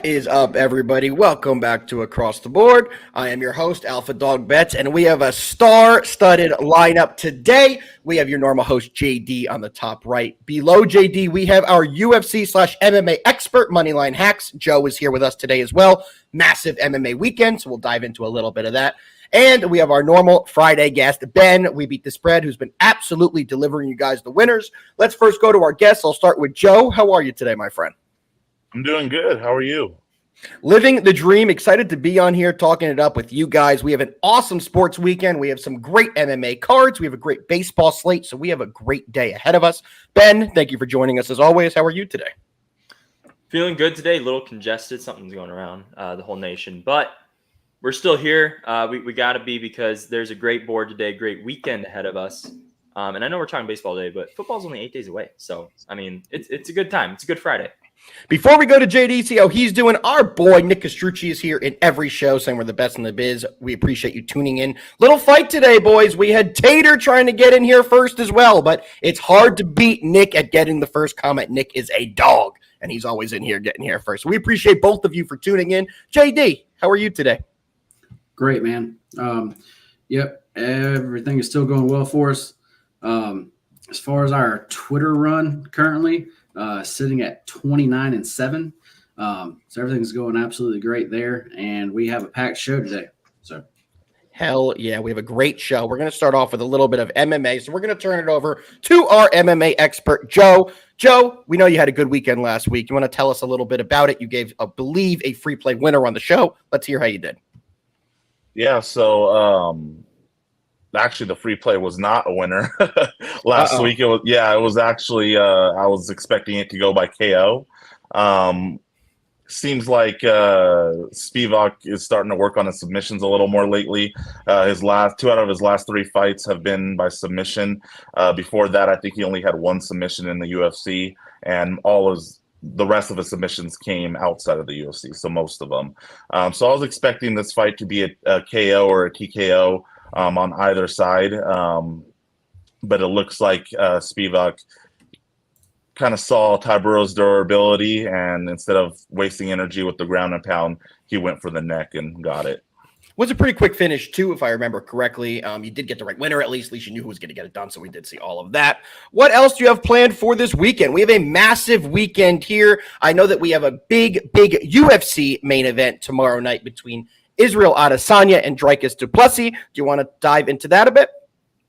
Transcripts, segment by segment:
Is up, everybody? Welcome back to Across the Board. I am your host, Alpha Dog Bets, and we have a star-studded lineup today. We have your normal host, JD, on the top right. Below JD, we have our UFC/MMA expert, Moneyline Hacks. Joe is here with us today as well. Massive MMA weekend, so we'll dive into a little bit of that. And we have our normal Friday guest, Ben. We beat the spread, who's been absolutely delivering you guys the winners. Let's first go to our guests. I'll start with Joe. How are you today, my friend? I'm doing good. How are you? Living the dream. Excited to be on here talking it up with you guys. We have an awesome sports weekend. We have some great MMA cards. We have a great baseball slate. So we have a great day ahead of us. Ben, thank you for joining us as always. How are you today? Feeling good today. A little congested. Something's going around the whole nation. But we're still here. We got to be, because there's a great board today, great weekend ahead of us. And I know we're talking baseball today, but football's only 8 days away. So, I mean, it's a good time. It's a good Friday. Before we go to JD, see how he's doing, our boy Nick Castrucci is here in every show saying we're the best in the biz. We appreciate you tuning in. Little fight today, boys. We had Tater trying to get in here first as well, but it's hard to beat Nick at getting the first comment. Nick is a dog, and he's always in here getting here first. We appreciate both of you for tuning in. JD, how are you today? Great, man. Yep, everything is still going well for us. As far as our Twitter run currently, sitting at 29-7. So everything's going absolutely great there, and we have a packed show today. So, hell yeah, we have a great show. We're going to start off with a little bit of MMA, so we're going to turn it over to our MMA expert, Joe. Joe, we know you had a good weekend last week. You want to tell us a little bit about it? You gave, I believe, a free play winner on the show. Let's hear how you did. Yeah, so actually the free play was not a winner last week. It was actually I was expecting it to go by KO. Seems like Spivak is starting to work on his submissions a little more lately. His last 2 out of his last 3 fights have been by submission. Before that, I think he only had 1 submission in the UFC, and the rest of the submissions came outside of the UFC, so most of them. So I was expecting this fight to be a KO or a TKO on either side, but it looks like Spivak kind of saw Tyburo's durability, and instead of wasting energy with the ground and pound, he went for the neck and got it. Was a pretty quick finish, too, if I remember correctly. You did get the right winner, at least. At least you knew who was going to get it done, so we did see all of that. What else do you have planned for this weekend? We have a massive weekend here. I know that we have a big UFC main event tomorrow night between Israel Adesanya and Dricus du Plessis. Do you want to dive into that a bit?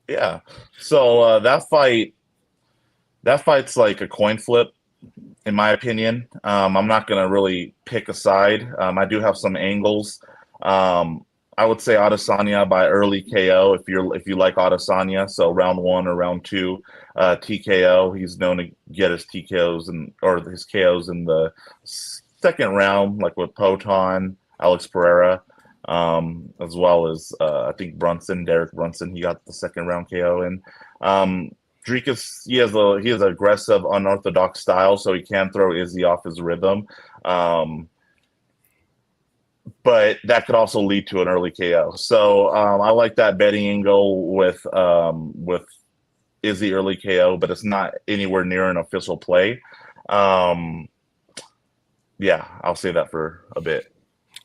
Yeah. So that fight's like a coin flip, in my opinion. I'm not going to really pick a side. I do have some angles. I would say Adesanya by early KO if you like Adesanya. So round 1 or round 2 TKO. He's known to get his TKOs or his KOs in the second round, like with Poton, Alex Pereira, as well as I think Derek Brunson. He got the second round KO in. Dricus, he has an aggressive, unorthodox style, so he can throw Izzy off his rhythm. But that could also lead to an early KO. So I like that betting angle with Izzy early KO, but it's not anywhere near an official play. Yeah, I'll say that for a bit.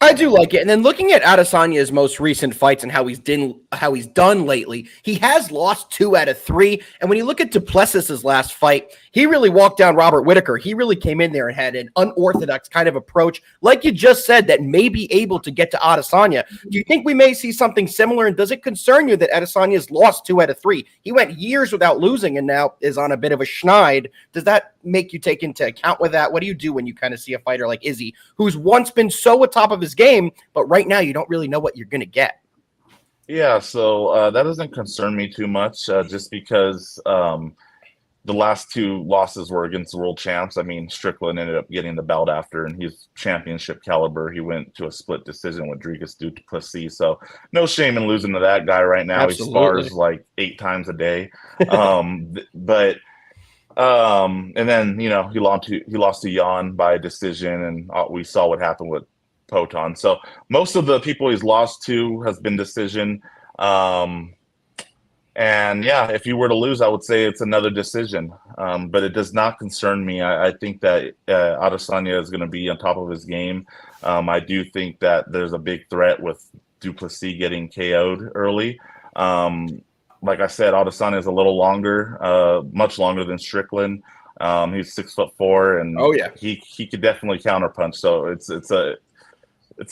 I do like it. And then looking at Adesanya's most recent fights and how he's done lately, he has lost 2 out of 3. And when you look at du Plessis' last fight, he really walked down Robert Whittaker. He really came in there and had an unorthodox kind of approach, like you just said, that may be able to get to Adesanya. Do you think we may see something similar? And does it concern you that Adesanya's lost 2 out of 3? He went years without losing and now is on a bit of a schneid. Does that make you take into account with that? What do you do when you kind of see a fighter like Izzy, who's once been so atop of his game, but right now you don't really know what you're going to get? Yeah, so that doesn't concern me too much, just because the last 2 losses were against the world champs. I mean, Strickland ended up getting the belt after, and he's championship caliber. He went to a split decision with Dricus du Plessis, so no shame in losing to that guy right now. Absolutely. He spars like 8 times a day. But and then, he lost to Jan by decision, and we saw what happened with Poton. So most of the people he's lost to has been decision. And yeah, if you were to lose, I would say it's another decision. but it does not concern me. I think that Adesanya is going to be on top of his game. I do think that there's a big threat with Duplessis getting KO'd early. Like I said, Adesanya is a little longer, much longer than Strickland. He's 6'4", and he could definitely counterpunch. So it's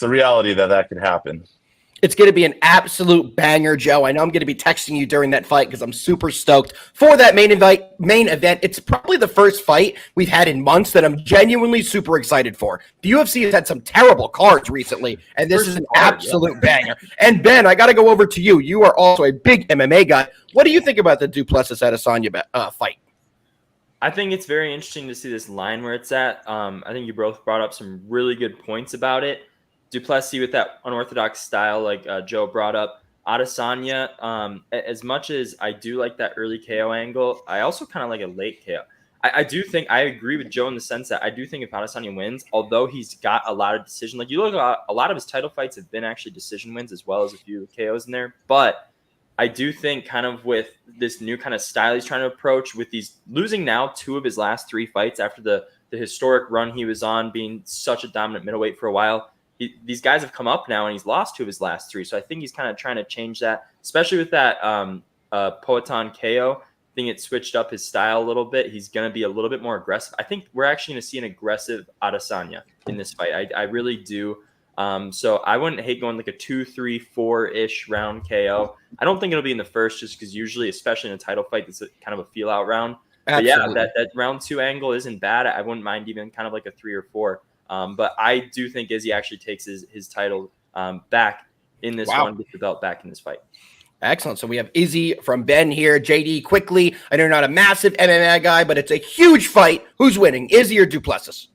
a reality that could happen. It's going to be an absolute banger, Joe. I know I'm going to be texting you during that fight because I'm super stoked for that main event. It's probably the first fight we've had in months that I'm genuinely super excited for. The UFC has had some terrible cards recently, and this is an absolute banger. And Ben, I got to go over to you. You are also a big MMA guy. What do you think about the Duplessis Adesanya fight? I think it's very interesting to see this line where it's at. I think you both brought up some really good points about it. Duplessis with that unorthodox style, like Joe brought up. Adesanya, as much as I do like that early KO angle, I also kind of like a late KO. I do think I agree with Joe in the sense that I do think if Adesanya wins, although he's got a lot of decision, like you look at a lot of his title fights have been actually decision wins as well as a few KOs in there. But I do think kind of with this new kind of style he's trying to approach with these losing now 2 of his last 3 fights after the historic run he was on, being such a dominant middleweight for a while. These guys have come up now, and he's lost 2 of his last 3. So I think he's kind of trying to change that, especially with that Poatan KO. I think it switched up his style a little bit. He's going to be a little bit more aggressive. I think we're actually going to see an aggressive Adesanya in this fight. I really do. So I wouldn't hate going like a 2, 3, 4-ish round KO. I don't think it'll be in the first just because usually, especially in a title fight, it's kind of a feel-out round. Absolutely. But yeah, that round 2 angle isn't bad. I wouldn't mind even kind of like a 3 or 4. But I do think Izzy actually takes his title back in this one, gets the belt back in this fight. Excellent. So we have Izzy from Ben here. JD, quickly. I know you're not a massive MMA guy, but it's a huge fight. Who's winning, Izzy or Duplessis?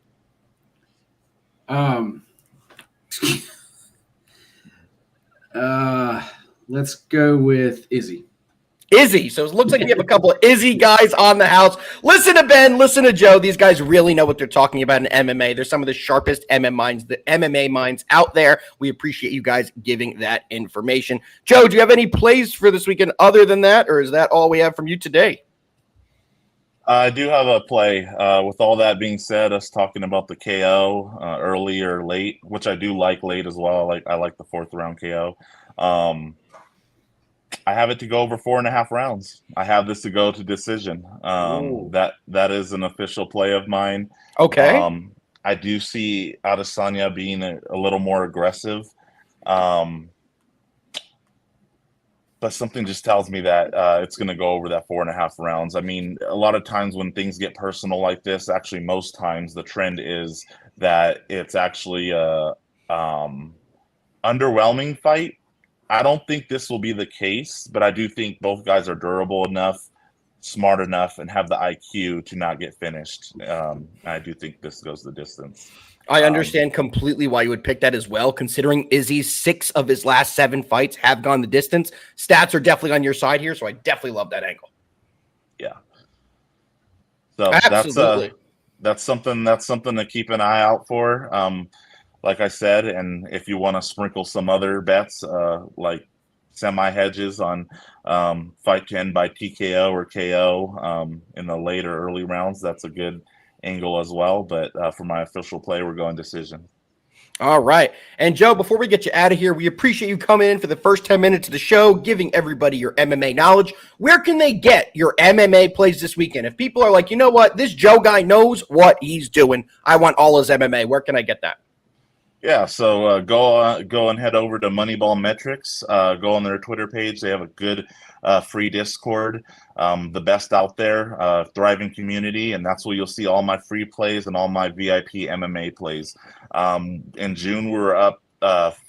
Let's go with Izzy. Izzy. So it looks like we have a couple of Izzy guys on the house. Listen to Ben, listen to Joe. These guys really know what they're talking about in MMA. They're some of the sharpest MMA minds out there. We appreciate you guys giving that information. Joe, do you have any plays for this weekend other than that, or is that all we have from you today? I do have a play. With all that being said, us talking about the KO early or late, which I do like late as well. I like the 4th round KO. I have it to go over 4.5 rounds. I have this to go to decision. That is an official play of mine. Okay. I do see Adesanya being a little more aggressive. But something just tells me that it's going to go over that 4.5 rounds. I mean, a lot of times when things get personal like this, actually most times the trend is that it's actually a underwhelming fight. I don't think this will be the case, but I do think both guys are durable enough, smart enough, and have the IQ to not get finished. I do think this goes the distance. I understand completely why you would pick that as well, considering Izzy's 6 of his last 7 fights have gone the distance. Stats are definitely on your side here, so I definitely love that angle. Yeah. So absolutely. That's something to keep an eye out for. Like I said, and if you want to sprinkle some other bets, like semi-hedges on fight to end by TKO or KO in the later early rounds, that's a good angle as well. But for my official play, we're going decision. All right. And Joe, before we get you out of here, we appreciate you coming in for the first 10 minutes of the show, giving everybody your MMA knowledge. Where can they get your MMA plays this weekend? If people are like, you know what, this Joe guy knows what he's doing, I want all his MMA, where can I get that? Yeah, so go and head over to MoneyBall Metrics. Go on their Twitter page. They have a good free Discord, the best out there, thriving community, and that's where you'll see all my free plays and all my VIP MMA plays. In June, we're up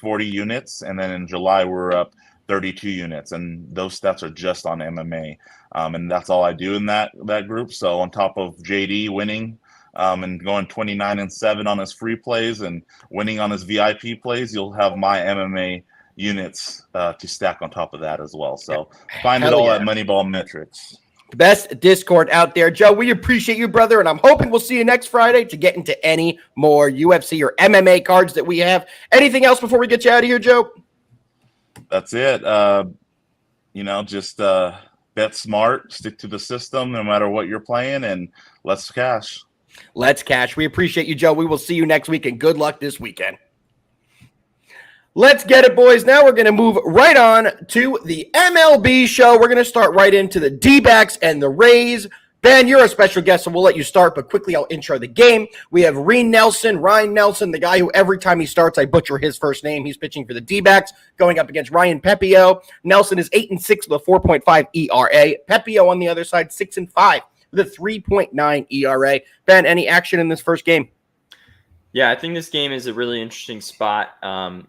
40 units, and then in July, we're up 32 units, and those stats are just on MMA. And that's all I do in that group. So on top of JD winning, and going 29-7 on his free plays and winning on his VIP plays, you'll have my MMA units to stack on top of that as well. So find it all at MoneyBall Metrics. The best Discord out there. Joe, we appreciate you, brother, and I'm hoping we'll see you next Friday to get into any more UFC or MMA cards that we have. Anything else before we get you out of here, Joe? That's it. Just bet smart, stick to the system no matter what you're playing, and let's cash. Let's cash. We appreciate you, Joe. We will see you next week, and good luck this weekend. Let's get it, boys. Now we're going to move right on to the MLB show. We're going to start right into the D-backs and the Rays. Ben, you're a special guest, so we'll let you start, but quickly I'll intro the game. We have Ryan Nelson, the guy who every time he starts, I butcher his first name. He's pitching for the D-backs, going up against Ryan Pepio. Nelson is 8-6 with a 4.5 ERA. Pepio on the other side, 6-5 with a 3.9 ERA. Ben, any action in this first game? Yeah, I think this game is a really interesting spot.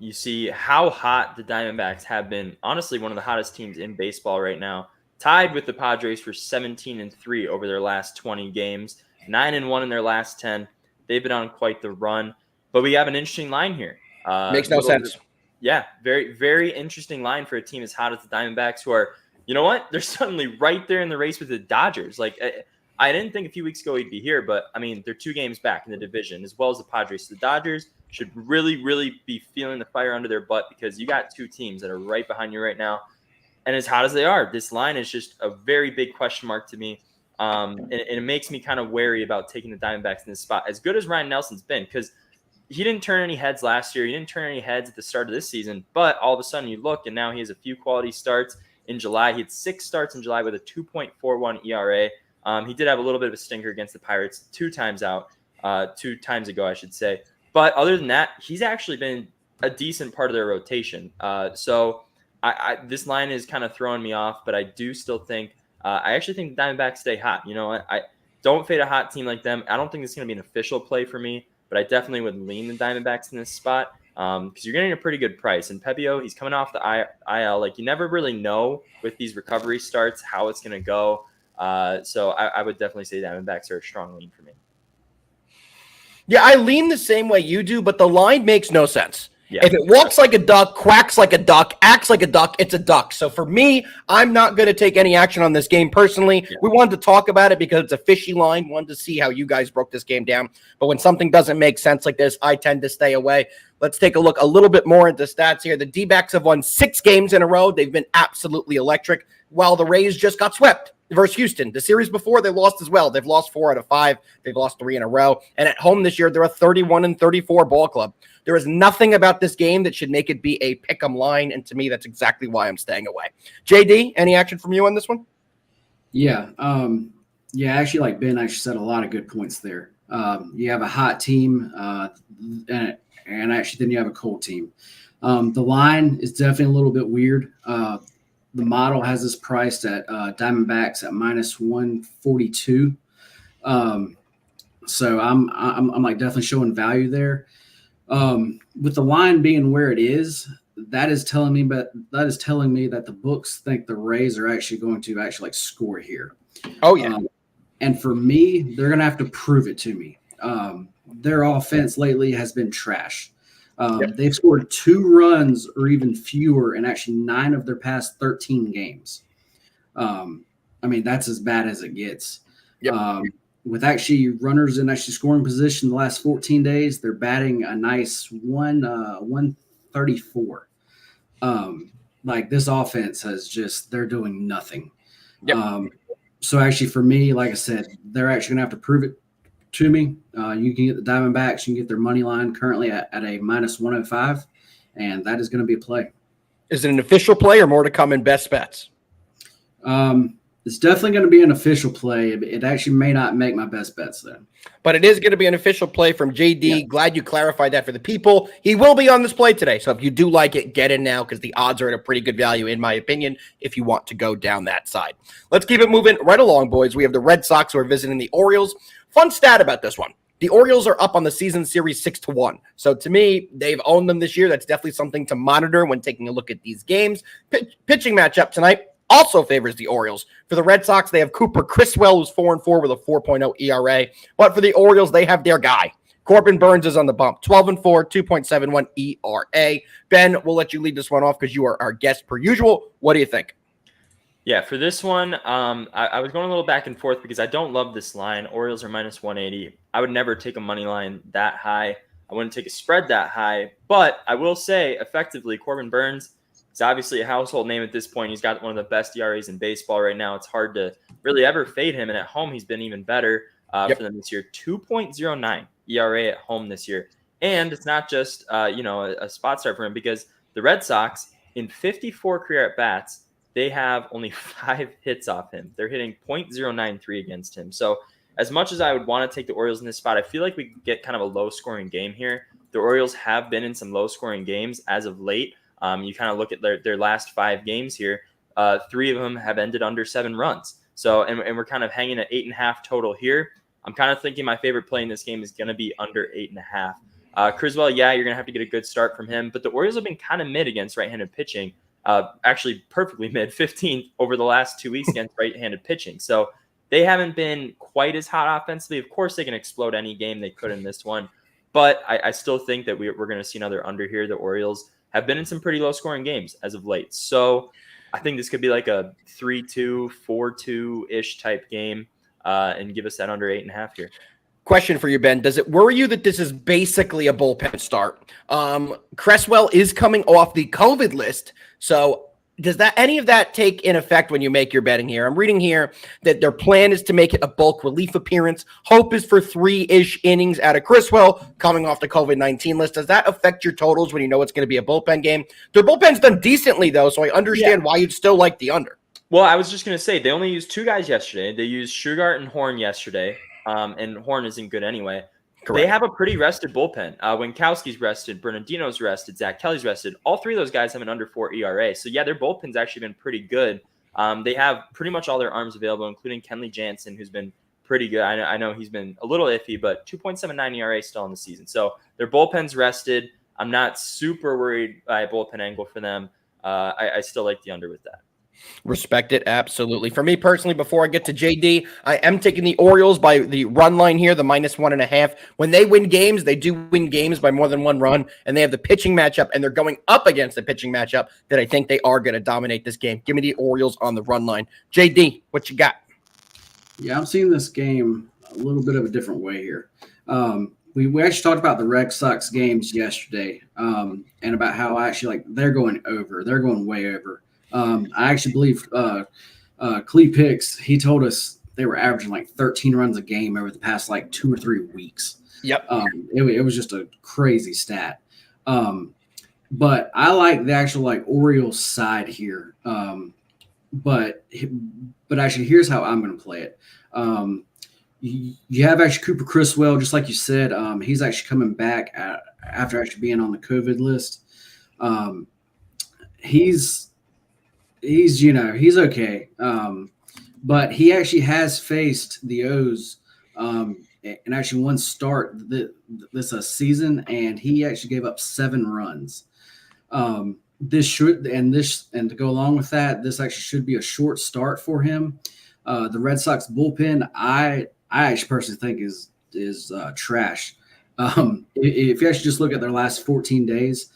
You see how hot the Diamondbacks have been. Honestly, one of the hottest teams in baseball right now. Tied with the Padres for 17-3 over their last 20 games. 9-1 in their last 10. They've been on quite the run. But we have an interesting line here. Makes no sense. Yeah, very, very interesting line for a team as hot as the Diamondbacks, who are, you know what? They're suddenly right there in the race with the Dodgers. Like, I didn't think a few weeks ago he'd be here, but I mean, they're 2 games back in the division, as well as the Padres. So the Dodgers should really, really be feeling the fire under their butt, because you got 2 teams that are right behind you right now. And as hot as they are, this line is just a very big question mark to me. And it makes me kind of wary about taking the Diamondbacks in this spot. As good as Ryan Nelson's been, because he didn't turn any heads last year. He didn't turn any heads at the start of this season. But all of a sudden you look, and now he has a few quality starts in July. He had 6 starts in July with a 2.41 ERA. He did have a little bit of a stinker against the Pirates 2 times ago, I should say. But other than that, he's actually been a decent part of their rotation. So this line is kind of throwing me off, but I do still think I actually think the Diamondbacks stay hot. You know, I don't fade a hot team like them. I don't think it's going to be an official play for me, but I definitely would lean the Diamondbacks in this spot because you're getting a pretty good price. And Pepio, he's coming off the IL. Like, you never really know with these recovery starts how it's going to go. So I would definitely say Diamondbacks are a strong lean for me. Yeah, I lean the same way you do, but the line makes no sense. Yeah. If it walks like a duck, quacks like a duck, acts like a duck, it's a duck. So for me, I'm not going to take any action on this game personally. Yeah. We wanted to talk about it because it's a fishy line. Wanted to see how you guys broke this game down. But when something doesn't make sense like this, I tend to stay away. Let's take a look a little bit more into stats here. The D-backs have won 6 games in a row. They've been absolutely electric, while the Rays just got swept versus Houston. The series before, they lost as well. They've lost 4 out of 5. They've lost 3 in a row. And at home this year, they're a 31-34 ball club. There is nothing about this game that should make it be a pick-em line, and to me, that's exactly why I'm staying away. JD, any action from you on this one? Yeah. Actually, like Ben actually said a lot of good points there. You have a hot team, and actually then you have a cold team. The line is definitely a little bit weird. The model has this priced at Diamondbacks at -142. So I'm like definitely showing value there. With the line being where it is, that is telling me that the books think the Rays are actually going to like score here. Oh yeah. And for me, they're going to have to prove it to me. Their offense lately has been trash. They've scored 2 runs or even fewer in actually 9 of their past 13 games. I mean, that's as bad as it gets. Yep. With actually runners in actually scoring position the last 14 days, they're batting a nice 134. Like, this offense they're doing nothing. Yep. So actually for me, like I said, they're actually going to have to prove it to me. You can get the Diamondbacks, you can get their money line currently at a -105, and that is going to be a play. Is it an official play or more to come in best bets? It's definitely going to be an official play. It actually may not make my best bets then. But it is going to be an official play from JD. Yeah. Glad you clarified that for the people. He will be on this play today. So if you do like it, get in now because the odds are at a pretty good value, in my opinion, if you want to go down that side. Let's keep it moving right along, boys. We have the Red Sox who are visiting the Orioles. Fun stat about this one. The Orioles are up on the season series 6-1. So to me, they've owned them this year. That's definitely something to monitor when taking a look at these games. Pitching matchup tonight also favors the Orioles. For the Red Sox, they have Cooper Criswell, who's 4-4 with a 4.0 ERA. But for the Orioles, they have their guy. Corbin Burns is on the bump, 12-4, 2.71 ERA. Ben, we'll let you lead this one off because you are our guest per usual. What do you think? Yeah, for this one, I was going a little back and forth because I don't love this line. Orioles are -180. I would never take a money line that high. I wouldn't take a spread that high. But I will say, effectively, Corbin Burns, He's obviously a household name at this point. He's got one of the best ERAs in baseball right now. It's hard to really ever fade him. And at home, he's been even better for them this year. 2.09 ERA at home this year. And it's not just, a spot start for him, because the Red Sox, in 54 career at-bats, they have only 5 hits off him. They're hitting .093 against him. So as much as I would want to take the Orioles in this spot, I feel like we get kind of a low-scoring game here. The Orioles have been in some low-scoring games as of late. You kind of look at their last 5 games here. 3 of them have ended under 7 runs. So, and we're kind of hanging at 8.5 total here. I'm kind of thinking my favorite play in this game is going to be under 8.5. Criswell, yeah, you're going to have to get a good start from him. But the Orioles have been kind of mid against right-handed pitching. Actually perfectly mid, 15th over the last 2 weeks against right-handed pitching. So they haven't been quite as hot offensively. Of course, they can explode any game. They could in this one. But I still think that we're going to see another under here. The Orioles have been in some pretty low-scoring games as of late. So I think this could be like a 3-2, 4-2-ish type game and give us that under 8.5 here. Question for you, Ben. Does it worry you that this is basically a bullpen start? Cresswell is coming off the COVID list. So does any of that take in effect when you make your betting here? I'm reading here that their plan is to make it a bulk relief appearance. Hope is for 3-ish innings out of Cresswell coming off the COVID-19 list. Does that affect your totals when you know it's going to be a bullpen game? Their bullpen's done decently, though, so I understand why you'd still like the under. Well, I was just going to say, they only used 2 guys yesterday. They used Sugart and Horn yesterday, and Horn isn't good anyway. Correct. They have a pretty rested bullpen. Winkowski's rested, Bernardino's rested, Zach Kelly's rested. All 3 of those guys have an under 4 ERA. So, yeah, their bullpen's actually been pretty good. They have pretty much all their arms available, including Kenley Jansen, who's been pretty good. I know he's been a little iffy, but 2.79 ERA still in the season. So their bullpen's rested. I'm not super worried by a bullpen angle for them. I still like the under with that. Respect it, absolutely. For me personally, before I get to JD, I am taking the Orioles by the run line here, the -1.5. When they win games, they do win games by more than 1 run, and they have the pitching matchup, and they're going up against the pitching matchup that I think they are going to dominate this game. Give me the Orioles on the run line. JD, what you got? Yeah, I'm seeing this game a little bit of a different way here. We actually talked about the Red Sox games yesterday, and about how actually they're going over. They're going way over. I actually believe Clee Picks, he told us they were averaging 13 runs a game over the past 2 or 3 weeks. Yep. It was just a crazy stat. But I like the actual Orioles side here. But actually, here's how I'm going to play it. You have actually Cooper Criswell, just like you said. He's actually coming back after actually being on the COVID list. He's okay. But he actually has faced the O's and actually one start this season, and he actually gave up 7 runs. This to go along with that, this actually should be a short start for him. The Red Sox bullpen, I actually personally think is trash. If you actually just look at their last 14 days,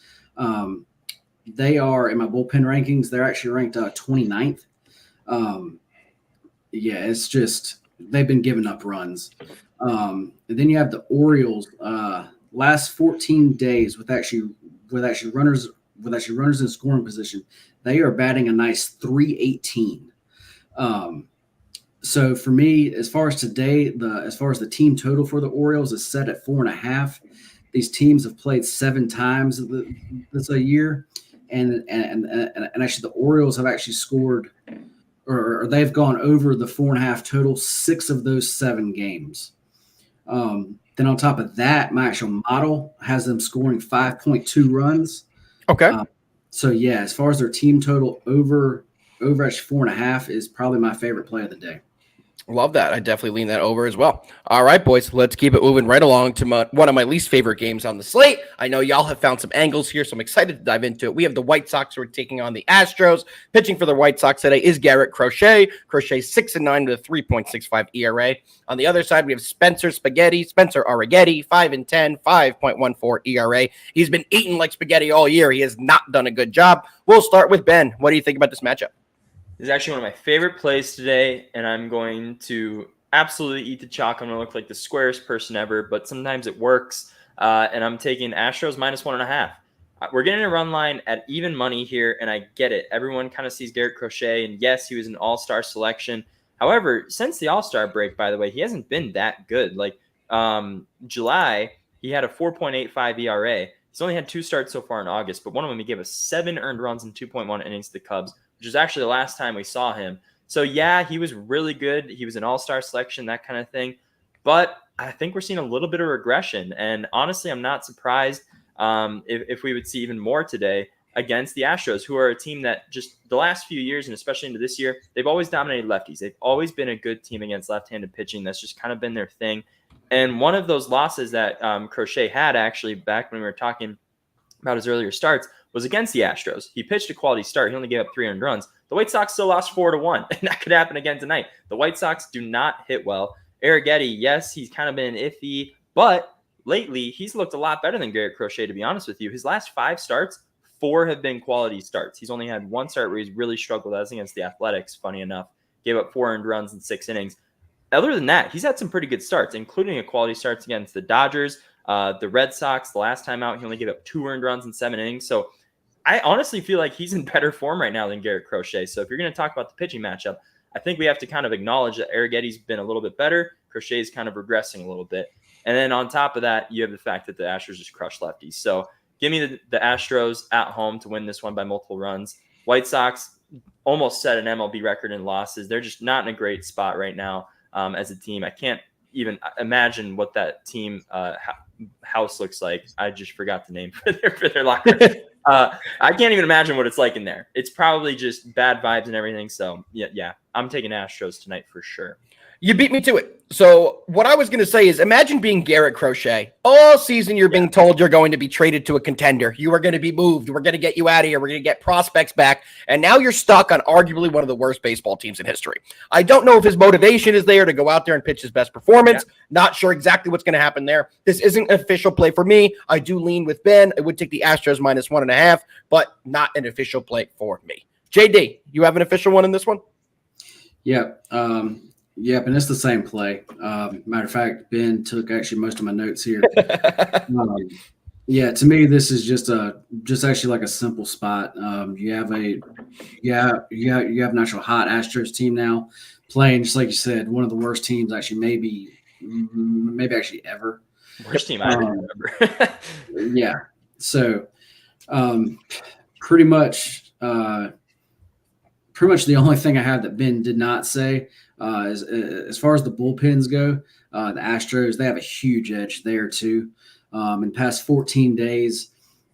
they are in my bullpen rankings. They're actually ranked 29th. It's just they've been giving up runs. And then you have the Orioles. Last 14 days with runners in scoring position, they are batting a nice 318. So for me, as far as today, as far as the team total for the Orioles is set at 4.5. These teams have played 7 times this year. And actually the Orioles have actually scored or they've gone over the 4.5 total 6 of those 7 games. Then on top of that, my actual model has them scoring 5.2 runs. Okay. So yeah, as far as their team total over actually 4.5 is probably my favorite play of the day. Love that. I definitely lean that over as well. All right, boys, let's keep it moving right along to one of my least favorite games on the slate. I know y'all have found some angles here, so I'm excited to dive into it. We have the White Sox who are taking on the Astros. Pitching for the White Sox today is Garrett Crochet. Crochet 6-9 with a 3.65 ERA. On the other side, we have Spencer Arrighetti, 5-10, 5.14 ERA. He's been eating like spaghetti all year. He has not done a good job. We'll start with Ben. What do you think about this matchup? This is actually one of my favorite plays today, and I'm going to absolutely eat the chalk. I'm going to look like the squarest person ever, but sometimes it works, and I'm taking Astros -1.5. We're getting a run line at even money here, and I get it. Everyone kind of sees Garrett Crochet, and yes, he was an all-star selection. However, since the all-star break, by the way, he hasn't been that good. Like July, he had a 4.85 ERA. He's only had 2 starts so far in August, but one of them he gave us 7 earned runs in 2.1 innings to the Cubs, which is actually the last time we saw him. So yeah, he was really good. He was an all-star selection, that kind of thing. But I think we're seeing a little bit of regression. And honestly, I'm not surprised if we would see even more today against the Astros, who are a team that just the last few years, and especially into this year, they've always dominated lefties. They've always been a good team against left-handed pitching. That's just kind of been their thing. And one of those losses that Crochet had actually back when we were talking about his earlier starts was against the Astros. He pitched a quality start. He only gave up 300 runs. The White Sox still lost 4-1, and that could happen again tonight. The White Sox do not hit well. Arrighetti, yes, he's kind of been iffy, but lately he's looked a lot better than Garrett Crochet, to be honest with you. His last 5 starts, 4 have been quality starts. He's only had 1 start where he's really struggled. That was against the Athletics, funny enough. Gave up 4 earned runs in 6 innings. Other than that, he's had some pretty good starts, including a quality starts against the Dodgers, the Red Sox. The last time out, he only gave up 2 earned runs in 7 innings. So I honestly feel like he's in better form right now than Garrett Crochet. So if you're going to talk about the pitching matchup, I think we have to kind of acknowledge that Arrighetti's been a little bit better. Crochet's kind of regressing a little bit. And then on top of that, you have the fact that the Astros just crushed lefties. So give me the Astros at home to win this one by multiple runs. White Sox almost set an MLB record in losses. They're just not in a great spot right now as a team. I can't even imagine what that team house looks like. I just forgot the name for their locker room. I can't even imagine what it's like in there. It's probably just bad vibes and everything. So yeah, I'm taking Astros tonight for sure. You beat me to it. So what I was going to say is imagine being Garrett Crochet. All season you're being told you're going to be traded to a contender. You are going to be moved. We're going to get you out of here. We're going to get prospects back. And now you're stuck on arguably one of the worst baseball teams in history. I don't know if his motivation is there to go out there and pitch his best performance. Yeah. Not sure exactly what's going to happen there. This isn't an official play for me. I do lean with Ben. I would take the Astros minus 1.5, but not an official play for me. JD, you have an official one in this one? Yeah. Yep, and it's the same play. Matter of fact, Ben took actually most of my notes here. Yeah, to me, this is just actually like a simple spot. You have an actual hot Astros team now playing, just like you said, one of the worst teams actually maybe actually ever. Worst team I remember. Yeah, so pretty much the only thing I had that Ben did not say. As far as the bullpens go, the Astros, they have a huge edge there too. In past 14 days,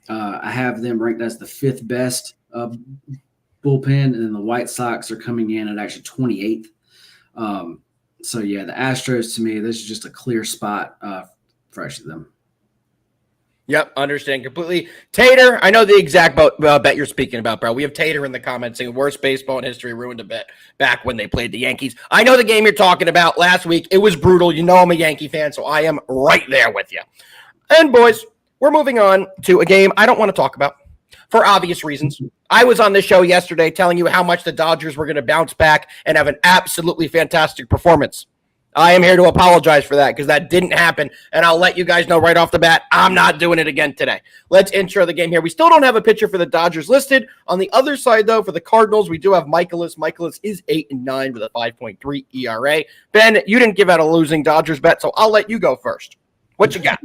I have them ranked as the 5th best bullpen, and then the White Sox are coming in at actually 28th. So yeah, the Astros, to me, this is just a clear spot for actually them. Yep, understand completely. Tater, I know the exact bet you're speaking about, bro. We have Tater in the comments saying worst baseball in history, ruined a bet back when they played the Yankees. I know the game you're talking about last week. It was brutal. You know I'm a Yankee fan, so I am right there with you. And boys, we're moving on to a game I don't want to talk about for obvious reasons. I was on this show yesterday telling you how much the Dodgers were going to bounce back and have an absolutely fantastic performance. I am here to apologize for that because that didn't happen, and I'll let you guys know right off the bat, I'm not doing it again today. Let's intro the game here. We still don't have a pitcher for the Dodgers listed. On the other side, though, for the Cardinals, we do have Michaelis. Michaelis is 8-9 with a 5.3 ERA. Ben, you didn't give out a losing Dodgers bet, so I'll let you go first. What you got?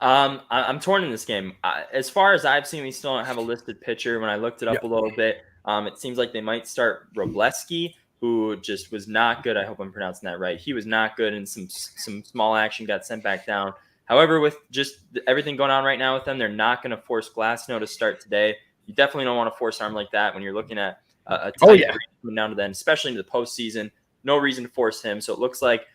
I'm torn in this game. As far as I've seen, we still don't have a listed pitcher. When I looked it up a little bit, it seems like they might start Robleski, who just was not good. I hope I'm pronouncing that right. He was not good in some small action, got sent back down. However, with just everything going on right now with them, they're not going to force Glasnow to start today. You definitely don't want to force arm like that when you're looking at a coming down to them, especially into the postseason. No reason to force him. So it looks like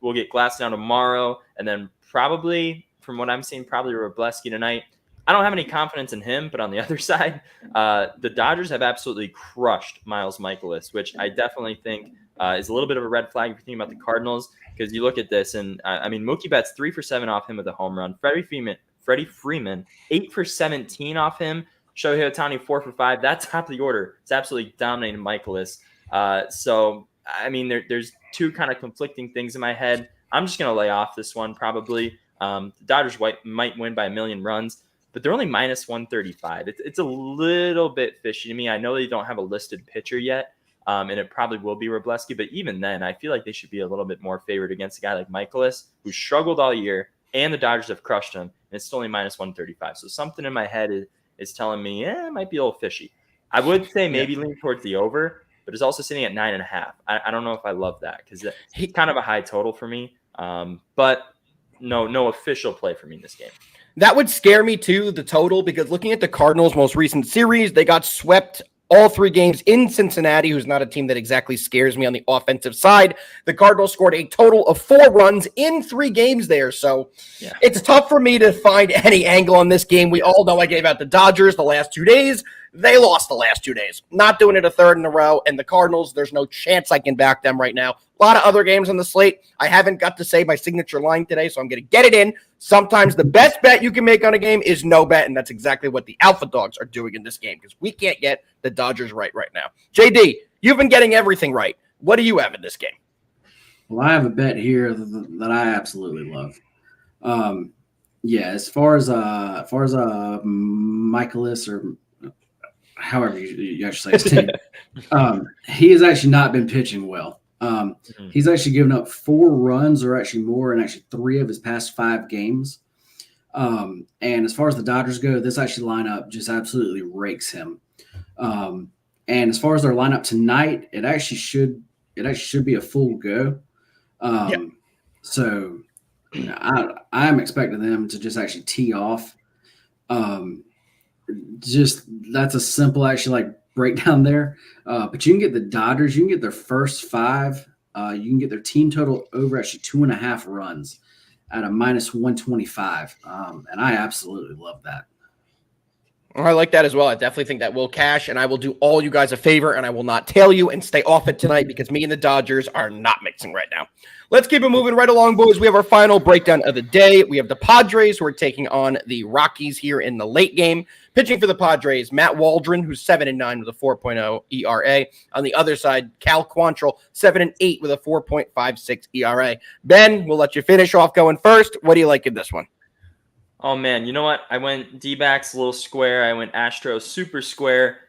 we'll get Glasnow tomorrow, and then probably, from what I'm seeing, probably Robleski tonight. I don't have any confidence in him, but on the other side, the Dodgers have absolutely crushed Miles Michaelis, which I definitely think is a little bit of a red flag if you're thinking about the Cardinals, because you look at this, and I mean, Mookie Betts 3 for 7 off him with a home run. Freddie Freeman 8 for 17 off him. Shohei Ohtani 4 for 5. That's top of the order. It's absolutely dominating Michaelis. So, I mean, there's two kind of conflicting things in my head. I'm just going to lay off this one probably. The Dodgers might win by 1 million runs. but they're only minus 135. It's a little bit fishy to me. I know they don't have a listed pitcher yet, and it probably will be Robleski, but even then, I feel like they should be a little bit more favored against a guy like Michaelis, who struggled all year, and the Dodgers have crushed him, and it's still only minus 135. So something in my head is telling me, it might be a little fishy. I would say maybe lean towards the over, but it's also sitting at 9.5. I don't know if I love that because he's kind of a high total for me, but no official play for me in this game. That would scare me too, the total, because looking at the Cardinals' most recent series, they got swept all 3 games in Cincinnati, who's not a team that exactly scares me on the offensive side. The Cardinals scored a total of 4 runs in 3 games there. So it's tough for me to find any angle on this game. We all know I gave out the Dodgers the last 2 days. They lost the last 2 days. Not doing it a third in a row. And the Cardinals, there's no chance I can back them right now. A lot of other games on the slate. I haven't got to say my signature line today, so I'm going to get it in. Sometimes the best bet you can make on a game is no bet, and that's exactly what the Alpha Dogs are doing in this game because we can't get the Dodgers right now. JD, you've been getting everything right. What do you have in this game? Well, I have a bet here that I absolutely love. As far as Michaelis, or however you actually say his name, he has actually not been pitching well. He's actually given up 4 runs or actually more in actually 3 of his past 5 games. And as far as the Dodgers go, this actually lineup just absolutely rakes him. And as far as their lineup tonight, it actually should be a full go. So I'm expecting them to just actually tee off. Just that's a simple actually breakdown there. But you can get the Dodgers, you can get their first 5. You can get their team total over actually 2.5 runs at a minus 125. And I absolutely love that. I like that as well. I definitely think that will cash, and I will do all you guys a favor, and I will not tail you and stay off it tonight because me and the Dodgers are not mixing right now. Let's keep it moving right along, boys. We have our final breakdown of the day. We have the Padres who are taking on the Rockies here in the late game. Pitching for the Padres, Matt Waldron, who's 7-9 with a 4.0 ERA. On the other side, Cal Quantrill, 7-8 with a 4.56 ERA. Ben, we'll let you finish off going first. What do you like in this one? Oh, man, you know what? I went D-backs, little square. I went Astros, super square.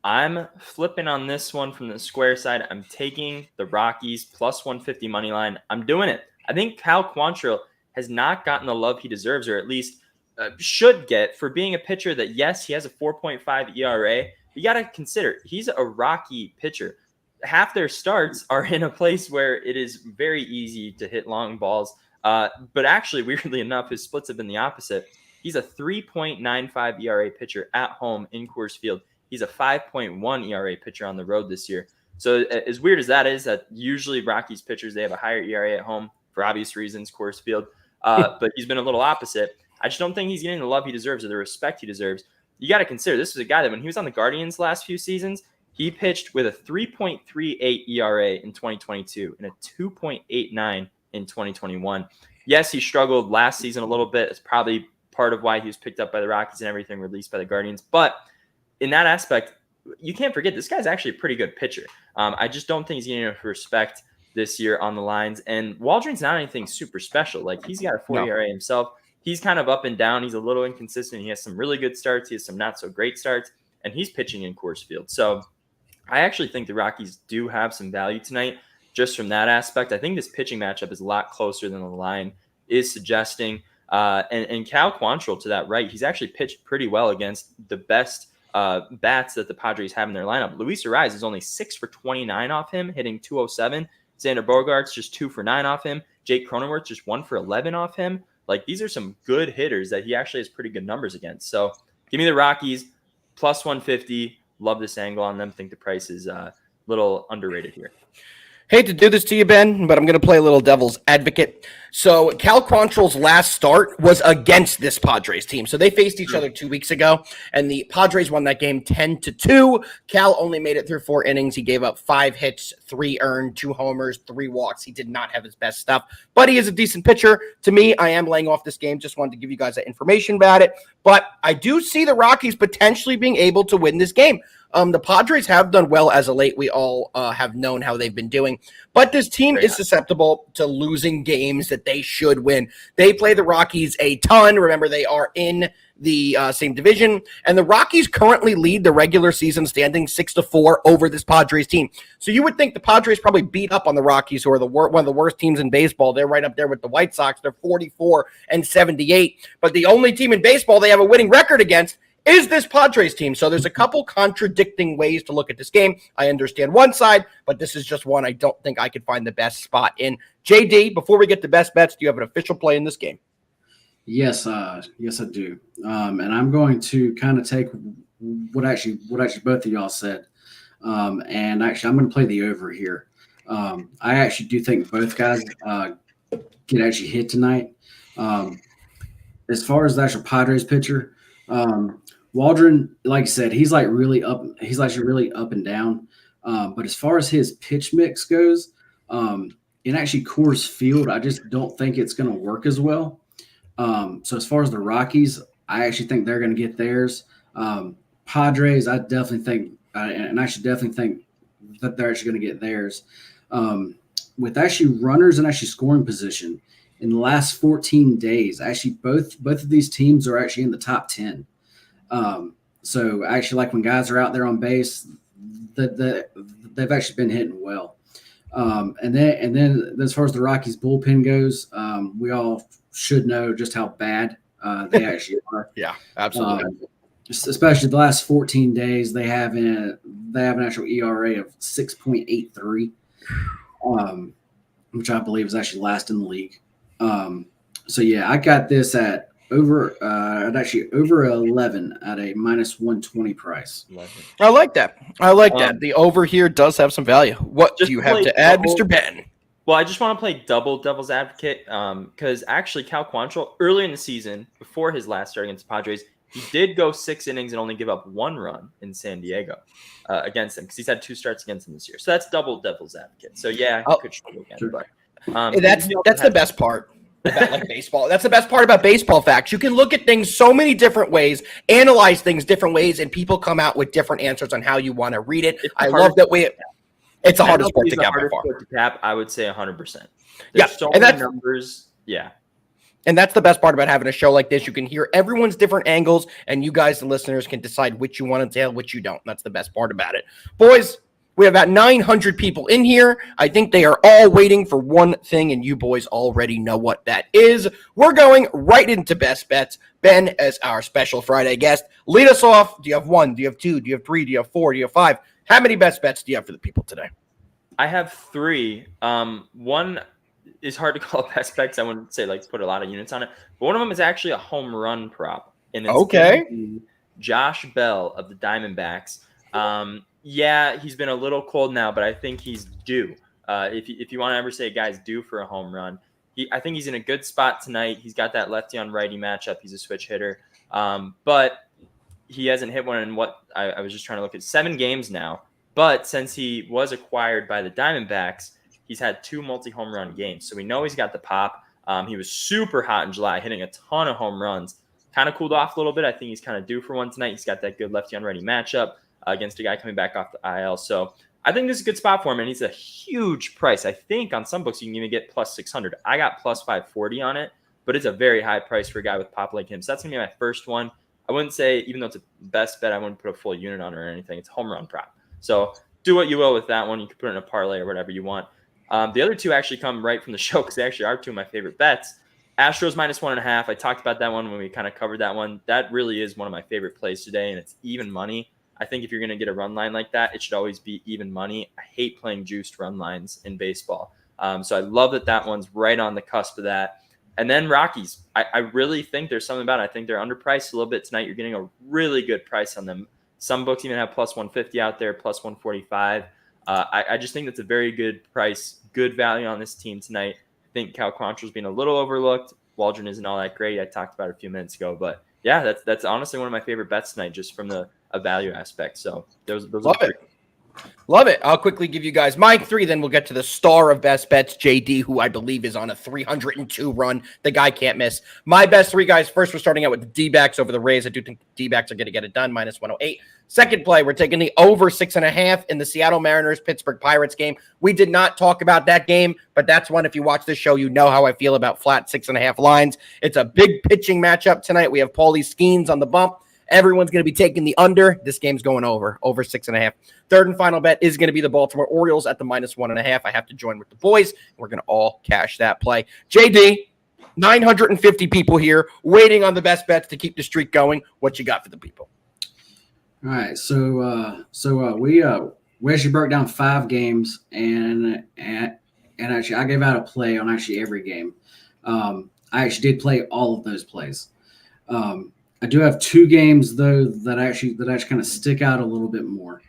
I'm flipping on this one from the square side. I'm taking the Rockies plus 150 money line. I'm doing it. I think Cal Quantrill has not gotten the love he deserves, or at least should get, for being a pitcher that, yes, he has a 4.5 ERA. You got to consider he's a Rocky pitcher. Half their starts are in a place where it is very easy to hit long balls. But actually, weirdly enough, his splits have been the opposite. He's a 3.95 ERA pitcher at home in Coors Field. He's a 5.1 ERA pitcher on the road this year. So as weird as that is, that usually Rockies pitchers, they have a higher ERA at home for obvious reasons, Coors Field. But he's been a little opposite. I just don't think he's getting the love he deserves or the respect he deserves. You got to consider this was a guy that when he was on the Guardians last few seasons, he pitched with a 3.38 ERA in 2022 and a 2.89 in 2021. Yes, he struggled last season a little bit. It's probably part of why he was picked up by the Rockies and everything, released by the Guardians. But in that aspect, you can't forget this guy's actually a pretty good pitcher. I just don't think he's getting enough respect this year on the lines. And Waldron's not anything super special. He's got a 4 ERA himself. He's kind of up and down. He's a little inconsistent. He has some really good starts. He has some not so great starts. And he's pitching in Coors Field. So I actually think the Rockies do have some value tonight. Just from that aspect, I think this pitching matchup is a lot closer than the line is suggesting. And Cal Quantrill, to that right, he's actually pitched pretty well against the best bats that the Padres have in their lineup. Luis Ariz is only 6 for 29 off him, hitting 207. Xander Bogaerts just 2 for 9 off him. Jake Cronenworth just 1 for 11 off him. These are some good hitters that he actually has pretty good numbers against. So give me the Rockies plus 150. Love this angle on them. Think the price is a little underrated here. Hate to do this to you, Ben, but I'm going to play a little devil's advocate. So Cal Quantrill's last start was against this Padres team. So they faced each other 2 weeks ago, and the Padres won that game 10-2. Cal only made it through 4 innings. He gave up 5 hits, 3 earned, 2 homers, 3 walks. He did not have his best stuff, but he is a decent pitcher. To me, I am laying off this game. Just wanted to give you guys that information about it. But I do see the Rockies potentially being able to win this game. The Padres have done well as of late. We all have known how they've been doing. But this team is susceptible to losing games that that they should win. They play the Rockies a ton. Remember, they are in the same division, and the Rockies currently lead the regular season standing 6-4 over this Padres team. So you would think the Padres probably beat up on the Rockies, who are one of the worst teams in baseball. They're right up there with the White Sox. They're 44-78, but the only team in baseball they have a winning record against is this Padres team. So there's a couple contradicting ways to look at this game. I understand one side, but this is just one I don't think I could find the best spot in. JD, before we get to best bets, do you have an official play in this game? Yes, yes, I do. And I'm going to kind of take what actually both of y'all said. And actually, I'm going to play the over here. I actually do think both guys can actually hit tonight. As far as the actual Padres pitcher, Waldron, like I said, he's like really up. He's actually really up and down. But as far as his pitch mix goes, in actually Coors Field, I just don't think it's going to work as well. So as far as the Rockies, I actually think they're going to get theirs. Padres, I definitely think, and I should definitely think that they're actually going to get theirs. With actually runners and actually scoring position in the last 14 days, actually both of these teams are actually in the top 10. So actually, like when guys are out there on base, they've actually been hitting well. And then as far as the Rockies bullpen goes, we all should know just how bad they actually are. Yeah, absolutely. Especially the last 14 days, they have an actual ERA of 6.83, which I believe is actually last in the league. So yeah, I got this at over 11 at a -120 price. I like that. That. The over here does have some value. What do you have to add, Mr. Ben? Well, I just want to play double devil's advocate because actually Cal Quantrill, early in the season, before his last start against the Padres, he did go 6 innings and only give up 1 run in San Diego against them because he's had 2 starts against them this year. So that's double devil's advocate. So yeah, he could struggle again. Sure. But That's the best part about like baseball. That's the best part about baseball facts. You can look at things so many different ways, analyze things different ways, and people come out with different answers on how you want to read it. I love that way. It's the hardest sport to cap by far. I would say 100%. Yeah, so and many numbers. Yeah. And that's the best part about having a show like this. You can hear everyone's different angles, and you guys, the listeners, can decide which you want to tell, which you don't. That's the best part about it. Boys, we have about 900 people in here. I think they are all waiting for one thing, and you boys already know what that is. We're going right into best bets. Ben, as our special Friday guest, lead us off. Do you have 1? Do you have 2? Do you have 3? Do you have 4? Do you have 5? How many best bets do you have for the people today? I have 3. One is hard to call best bets. I wouldn't say like put a lot of units on it, but one of them is actually a home run prop. And it's Josh Bell of the Diamondbacks. Yeah, he's been a little cold now, but I think he's due. If you want to ever say a guy's due for a home run, I think he's in a good spot tonight. He's got that lefty on righty matchup. He's a switch hitter, but he hasn't hit one in what I was just trying to look at 7 games now. But since he was acquired by the Diamondbacks, he's had 2 multi-home run games. So we know he's got the pop. He was super hot in July, hitting a ton of home runs. Kind of cooled off a little bit. I think he's kind of due for one tonight. He's got that good lefty on righty matchup against a guy coming back off the IL. So I think this is a good spot for him, and he's a huge price. I think on some books you can even get plus 600. I got plus 540 on it, but it's a very high price for a guy with pop like him. So that's going to be my first one. I wouldn't say, even though it's a best bet, I wouldn't put a full unit on it or anything. It's a home run prop. So do what you will with that one. You can put it in a parlay or whatever you want. The other 2 actually come right from the show because they actually are 2 of my favorite bets. Astros minus 1.5. I talked about that one when we kind of covered that one. That really is one of my favorite plays today, and it's even money. I think if you're going to get a run line like that, it should always be even money. I hate playing juiced run lines in baseball. So I love that one's right on the cusp of that. And then Rockies. I really think there's something about it. I think they're underpriced a little bit tonight. You're getting a really good price on them. Some books even have plus 150 out there, plus 145. I just think that's a very good price, good value on this team tonight. I think Cal Quantrill's being a little overlooked. Waldron isn't all that great. I talked about it a few minutes ago. But, yeah, that's honestly one of my favorite bets tonight just from a value aspect. So those Love are it. Love it. I'll quickly give you guys my 3, then we'll get to the star of best bets, JD, who I believe is on a 302 run. The guy can't miss. My best 3 guys. First, we're starting out with the D-backs over the Rays. I do think D-backs are going to get it done, minus 108. Second play, we're taking the over 6.5 in the Seattle Mariners-Pittsburgh Pirates game. We did not talk about that game, but that's one, if you watch this show, you know how I feel about flat 6.5 lines. It's a big pitching matchup tonight. We have Paulie Skeens on the bump. Everyone's going to be taking the under. This game's going over 6.5. Third and final bet is going to be the Baltimore Orioles at the minus 1.5. I have to join with the boys. We're going to all cash that play. JD, 950 people here waiting on the best bets to keep the streak going. What you got for the people? All right, so we actually broke down 5 games, and actually I gave out a play on actually every game. I actually did play all of those plays. I do have 2 games though that actually kind of stick out a little bit more.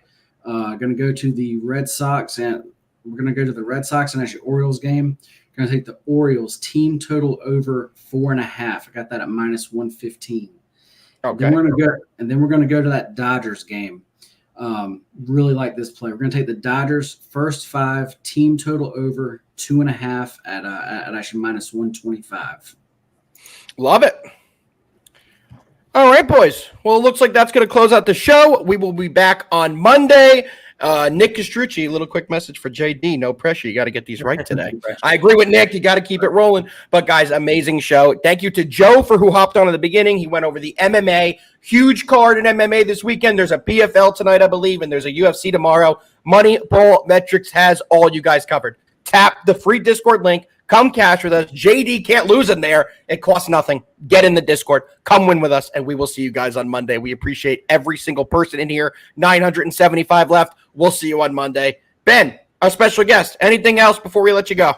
Going to go to the Red Sox, and we're going to go to the Red Sox and actually Orioles game. Going to take the Orioles team total over 4.5. I got that at minus 115. Okay. Then we're going to go to that Dodgers game. Really like this play. We're going to take the Dodgers first 5 team total over 2.5 at actually minus 125. Love it. All right, boys. Well, it looks like that's going to close out the show. We will be back on Monday. Nick Castrucci, a little quick message for JD. No pressure. You got to get these right today. I agree with Nick. You got to keep it rolling. But, guys, amazing show. Thank you to Joe for who hopped on at the beginning. He went over the MMA. Huge card in MMA this weekend. There's a PFL tonight, I believe, and there's a UFC tomorrow. MoneyBall Metrics has all you guys covered. Tap the free Discord link. Come cash with us. JD can't lose in there. It costs nothing. Get in the Discord. Come win with us, and we will see you guys on Monday. We appreciate every single person in here. 975 left. We'll see you on Monday. Ben, our special guest, anything else before we let you go?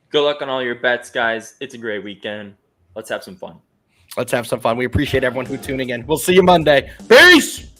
Good luck on all your bets, guys. It's a great weekend. Let's have some fun. Let's have some fun. We appreciate everyone who's tuning in. We'll see you Monday. Peace!